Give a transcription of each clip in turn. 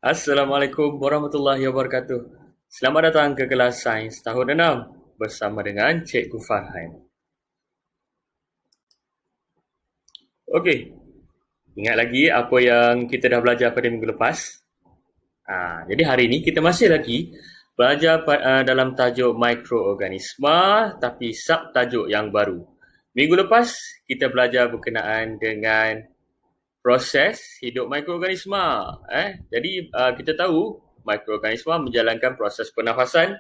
Assalamualaikum warahmatullahi wabarakatuh. Selamat datang ke kelas Sains tahun 6 bersama dengan Cikgu Farhan. Okey, ingat lagi apa yang kita dah belajar pada minggu lepas? Jadi hari ini kita masih lagi belajar dalam tajuk mikroorganisma tapi subtajuk yang baru. Minggu lepas kita belajar berkenaan dengan proses hidup mikroorganisma. Jadi kita tahu mikroorganisma menjalankan proses pernafasan.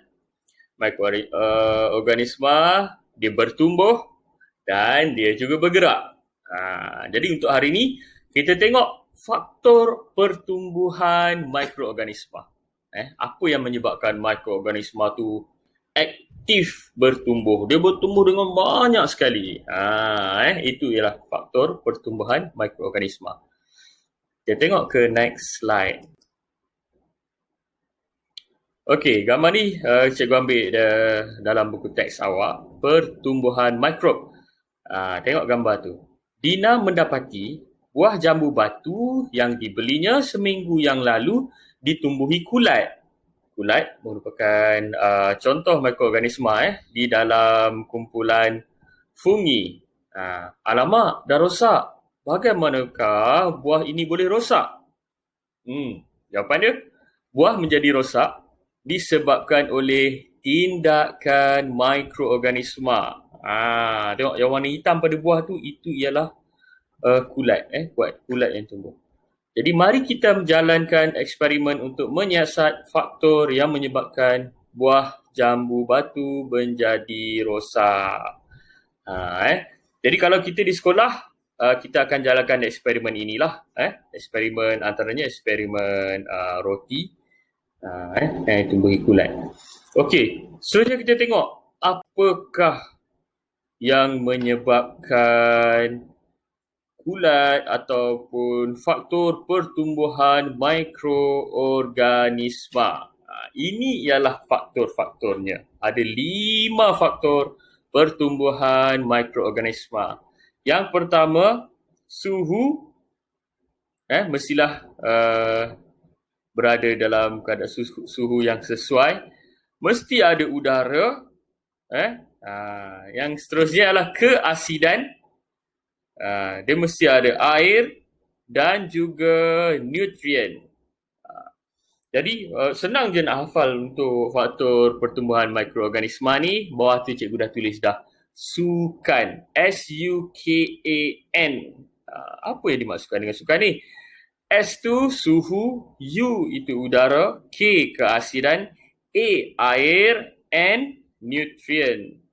Mikroorganisma dia bertumbuh dan dia juga bergerak. Jadi untuk hari ini kita tengok faktor pertumbuhan mikroorganisma. Apa yang menyebabkan mikroorganisma tu aktif bertumbuh? Dia bertumbuh dengan banyak sekali. Itu ialah faktor pertumbuhan mikroorganisma. Kita tengok ke next slide. Okey, gambar ni cikgu ambil dalam buku teks awak, pertumbuhan mikrob. Tengok gambar tu. Dina mendapati buah jambu batu yang dibelinya seminggu yang lalu ditumbuhi kulat. Kulat merupakan contoh mikroorganisma di dalam kumpulan fungi. Alamak, dah rosak. Bagaimanakah buah ini boleh rosak? Jawapan dia, buah menjadi rosak disebabkan oleh tindakan mikroorganisma. Tengok yang warna hitam pada buah tu, itu ialah kulat, kulat yang tumbuh. Jadi mari kita menjalankan eksperimen untuk menyiasat faktor yang menyebabkan buah jambu batu menjadi rosak. Jadi kalau kita di sekolah, kita akan jalankan eksperimen inilah. Eksperimen antaranya eksperimen roti. Tumbuhi kulat. Okey, seterusnya kita tengok apakah yang menyebabkan kulat ataupun faktor pertumbuhan mikroorganisma. Ini ialah faktor-faktornya. Ada 5 faktor pertumbuhan mikroorganisma. Yang pertama, suhu. Mestilah berada dalam keadaan suhu yang sesuai. Mesti ada udara. Yang seterusnya adalah keasidan. Dia mesti ada air dan juga nutrien. Jadi senang je nak hafal untuk faktor pertumbuhan mikroorganisma ni. Bawah tu cikgu dah tulis dah. Sukan. S-U-K-A-N. Apa yang dimaksudkan dengan sukan ni? S tu suhu, U itu udara, K keasidan, A air, N nutrien.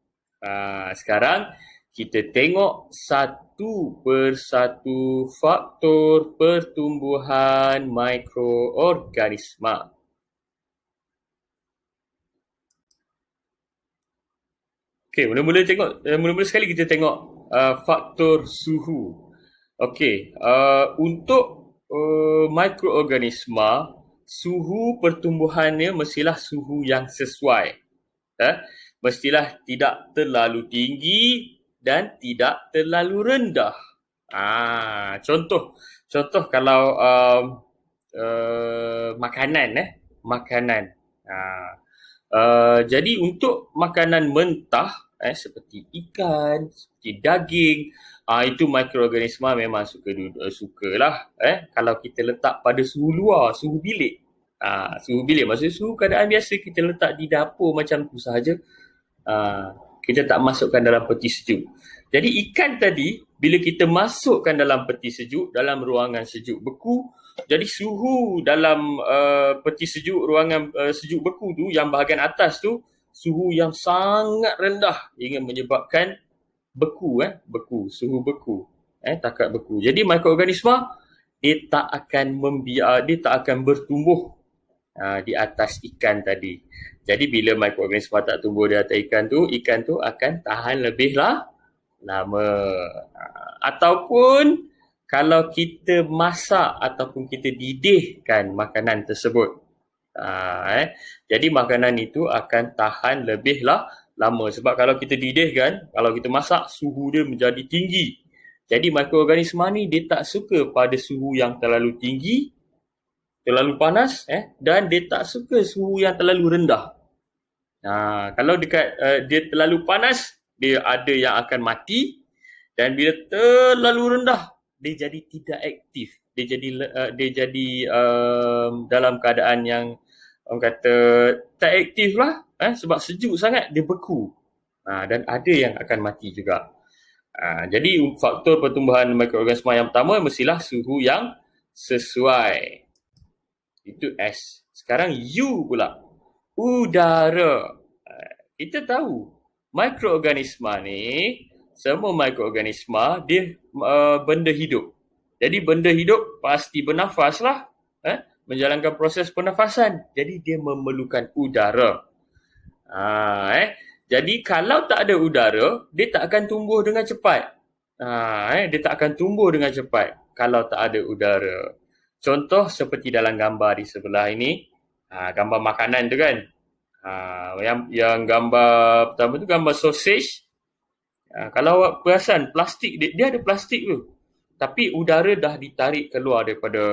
Sekarang kita tengok satu persatu faktor pertumbuhan mikroorganisma. Okey, mula-mula sekali kita tengok faktor suhu. Okey, untuk mikroorganisma, suhu pertumbuhannya mestilah suhu yang sesuai. Mestilah tidak terlalu tinggi dan tidak terlalu rendah. Contoh kalau makanan. Jadi untuk makanan mentah seperti ikan, seperti daging, itu mikroorganisma memang sukalah. Kalau kita letak pada suhu luar, suhu bilik. Suhu bilik maksudnya suhu keadaan biasa kita letak di dapur macam tu sahaja. Kita tak masukkan dalam peti sejuk. Jadi ikan tadi bila kita masukkan dalam peti sejuk, dalam ruangan sejuk beku, jadi suhu dalam peti sejuk, ruangan sejuk beku tu, yang bahagian atas tu, suhu yang sangat rendah hingga menyebabkan beku, suhu beku, takat beku. Jadi mikroorganisma dia tak akan bertumbuh di atas ikan tadi. Jadi bila mikroorganisma tak tumbuh di atas ikan tu akan tahan lebih lama. Ataupun kalau kita masak ataupun kita didihkan makanan tersebut, jadi makanan itu akan tahan lebih lama. Sebab kalau kita didihkan, kalau kita masak, suhu dia menjadi tinggi. Jadi mikroorganisma ni dia tak suka pada suhu yang terlalu tinggi terlalu panas dan dia tak suka suhu yang terlalu rendah. Kalau dia terlalu panas, dia ada yang akan mati, dan bila terlalu rendah, dia jadi tidak aktif. Dia jadi dalam keadaan yang orang kata tak aktif lah, sebab sejuk sangat dia beku. Dan ada yang akan mati juga. Jadi faktor pertumbuhan mikroorganisma yang pertama mestilah suhu yang sesuai. Itu S. Sekarang U pula. Udara. Kita tahu mikroorganisma ni, semua mikroorganisma dia benda hidup. Jadi benda hidup pasti bernafas lah, menjalankan proses pernafasan. Jadi dia memerlukan udara. Jadi kalau tak ada udara, dia tak akan tumbuh dengan cepat. Dia tak akan tumbuh dengan cepat kalau tak ada udara. Contoh seperti dalam gambar di sebelah ini, gambar makanan tu kan. Yang gambar pertama tu gambar sausage. Kalau awak perasan plastik dia ada plastik tu. Tapi udara dah ditarik keluar daripada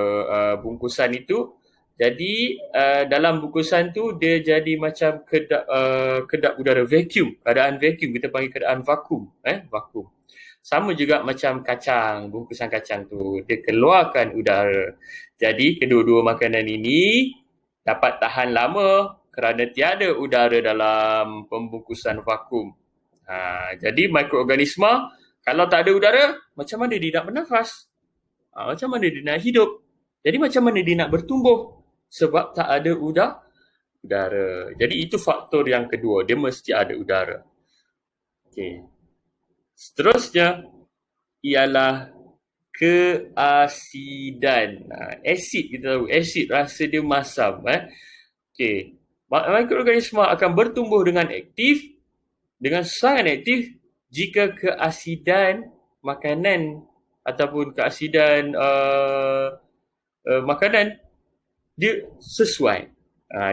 bungkusan itu. Jadi dalam bungkusan tu dia jadi macam kedap udara, vacuum, keadaan vacuum, kita panggil keadaan vakum, vakum. Sama juga macam kacang, bungkusan kacang tu, dia keluarkan udara. Jadi kedua-dua makanan ini dapat tahan lama kerana tiada udara dalam pembungkusan vakum. Jadi mikroorganisma kalau tak ada udara, macam mana dia nak bernafas? Macam mana dia nak hidup? Jadi macam mana dia nak bertumbuh? Sebab tak ada udara. Jadi itu faktor yang kedua, dia mesti ada udara. Okey. Seterusnya ialah keasidan. Asid, kita tahu asid rasa dia masam. Okey. Mikroorganisma akan bertumbuh dengan sangat aktif jika keasidan makanan ataupun keasidan makanan dia sesuai.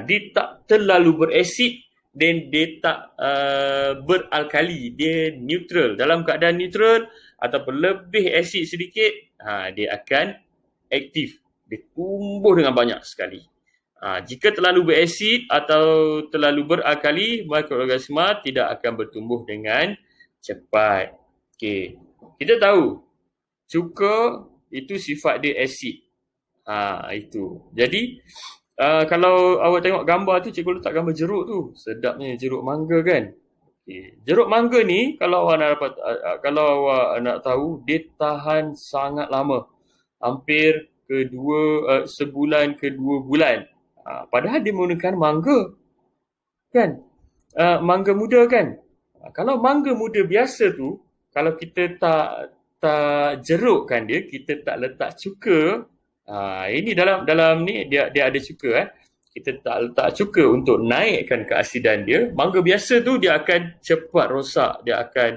Dia tak terlalu berasid dan dia tak beralkali, dia neutral. Dalam keadaan neutral ataupun lebih asid sedikit, dia akan aktif. Dia tumbuh dengan banyak sekali. Jika terlalu berasid atau terlalu beralkali, mikroorganisma tidak akan bertumbuh dengan cepat. Okey. Kita tahu cuka itu sifat dia asid. Itu. Jadi kalau awak tengok gambar tu, cikgu letak gambar jeruk tu. Sedapnya jeruk mangga kan. Okay. Jeruk mangga ni kalau awak nak tahu, dia tahan sangat lama. Hampir sebulan ke 2 bulan. Padahal dia menggunakan mangga. Kan? Mangga muda kan? Kalau mangga muda biasa tu, kalau kita tak jerukkan dia, kita tak letak cuka. Ini dalam ni dia ada cuka. Kita tak letak cuka untuk naikkan keasidan dia. Mangga biasa tu dia akan cepat rosak, dia akan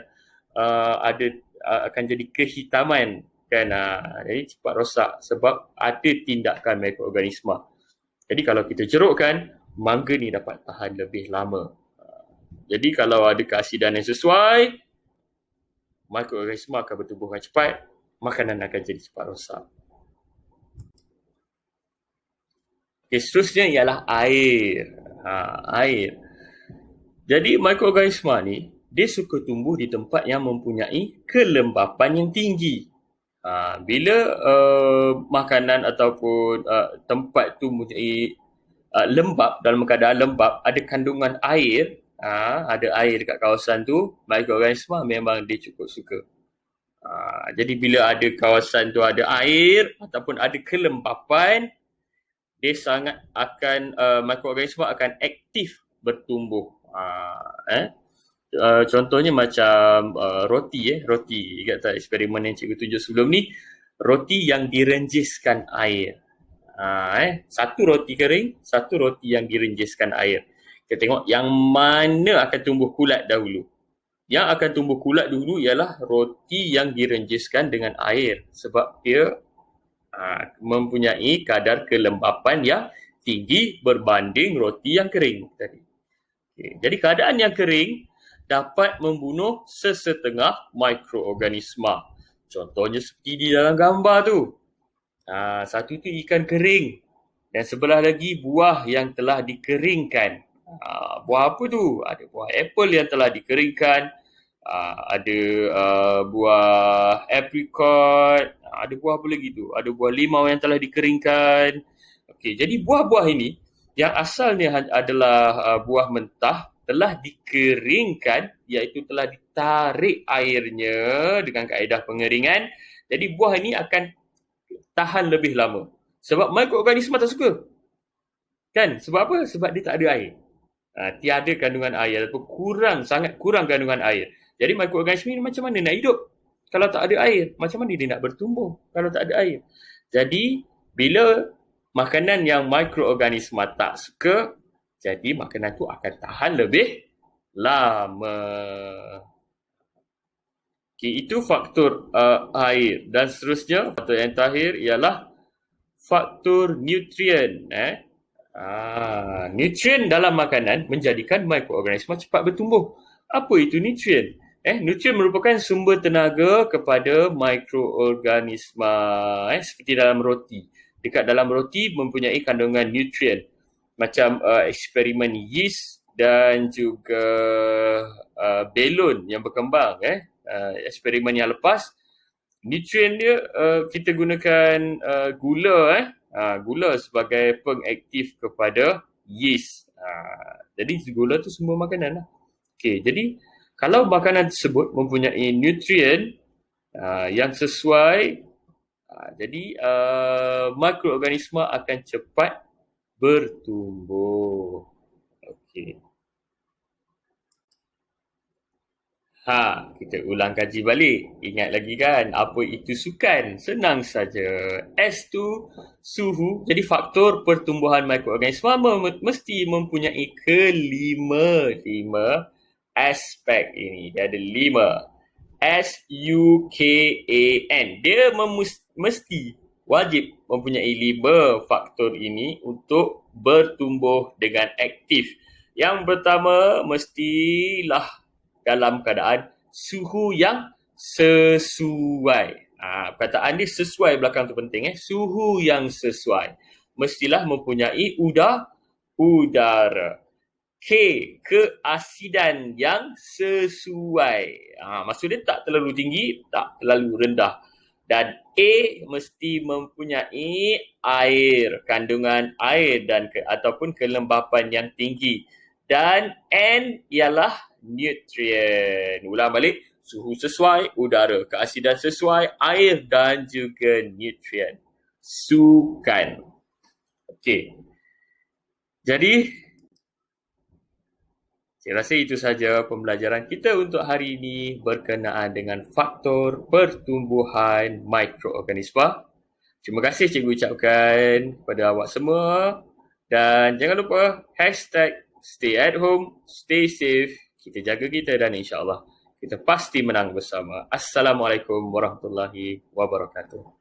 akan jadi kehitaman kan. Jadi cepat rosak sebab ada tindakan mikroorganisma. Jadi kalau kita jerukkan, mangga ni dapat tahan lebih lama. Jadi kalau ada keasidan yang sesuai, mikroorganisma akan bertumbuh dengan cepat, makanan akan jadi cepat rosak. Okay, seterusnya ialah air. Air. Jadi mikroorganisma ni, dia suka tumbuh di tempat yang mempunyai kelembapan yang tinggi. Bila makanan ataupun tempat tu mempunyai lembap, dalam keadaan lembap, ada kandungan air, ada air dekat kawasan tu, mikroorganisma memang dia cukup suka. Jadi bila ada kawasan tu ada air ataupun ada kelembapan, dia sangat akan mikroorganisma akan aktif bertumbuh. Contohnya macam roti. Ingat tak eksperimen yang cikgu tunjuk sebelum ni? Roti yang direnjiskan air. Satu roti kering, satu roti yang direnjiskan air. Kita tengok yang mana akan tumbuh kulat dahulu. Yang akan tumbuh kulat dulu ialah roti yang direnjiskan dengan air. Sebab dia mempunyai kadar kelembapan yang tinggi berbanding roti yang kering tadi. Okay. Jadi keadaan yang kering dapat membunuh sesetengah mikroorganisma. Contohnya seperti di dalam gambar tu. Satu tu ikan kering. Dan sebelah lagi buah yang telah dikeringkan. Buah apa tu? Ada buah apple yang telah dikeringkan, ada buah apricot, ada buah apa lagi tu? Ada buah limau yang telah dikeringkan. Okey, jadi buah-buah ini yang asalnya adalah buah mentah telah dikeringkan, iaitu telah ditarik airnya dengan kaedah pengeringan. Jadi buah ini akan tahan lebih lama. Sebab mikroorganisma tak suka. Kan? Sebab apa? Sebab dia tak ada air. Tiada kandungan air ataupun sangat kurang kandungan air. Jadi mikroorganisma ini macam mana nak hidup kalau tak ada air? Macam mana dia nak bertumbuh kalau tak ada air? Jadi bila makanan yang mikroorganisma tak suka, jadi makanan tu akan tahan lebih lama. Okay, itu faktor air. Dan seterusnya, faktor yang terakhir ialah faktor nutrien. Nutrien dalam makanan menjadikan mikroorganisma cepat bertumbuh. Apa itu nutrien? Nutrien merupakan sumber tenaga kepada mikroorganisma. Seperti dalam roti. Dekat dalam roti mempunyai kandungan nutrien. Macam eksperimen yeast dan juga belon yang berkembang. Eksperimen yang lepas, nutrien dia kita gunakan gula. Gula sebagai pengaktif kepada yeast. Jadi gula tu semua makanan lah. Okay, jadi kalau makanan tersebut mempunyai nutrien yang sesuai, jadi mikroorganisma akan cepat bertumbuh. Okay. Kita ulang kaji balik. Ingat lagi kan apa itu sukan? Senang saja. S tu suhu. Jadi faktor pertumbuhan mikroorganisma mesti mempunyai lima aspek ini. Dia ada 5. SUKAN. Dia mesti wajib mempunyai 5 faktor ini untuk bertumbuh dengan aktif. Yang pertama mestilah dalam keadaan suhu yang sesuai. Perkataan dia sesuai belakang tu penting. Suhu yang sesuai. Mestilah mempunyai udara. K, keasidan yang sesuai. Maksud dia tak terlalu tinggi, tak terlalu rendah. Dan A mesti mempunyai air, kandungan air ataupun kelembapan yang tinggi. Dan N ialah nutrien. Ulang balik, suhu sesuai, udara, keasidan sesuai, air dan juga nutrien. Sukan. Okey. Jadi, saya rasa itu saja pembelajaran kita untuk hari ini berkenaan dengan faktor pertumbuhan mikroorganisma. Terima kasih cikgu ucapkan kepada awak semua. Dan jangan lupa #stay at home, stay safe. Kita jaga kita dan insyaAllah kita pasti menang bersama. Assalamualaikum warahmatullahi wabarakatuh.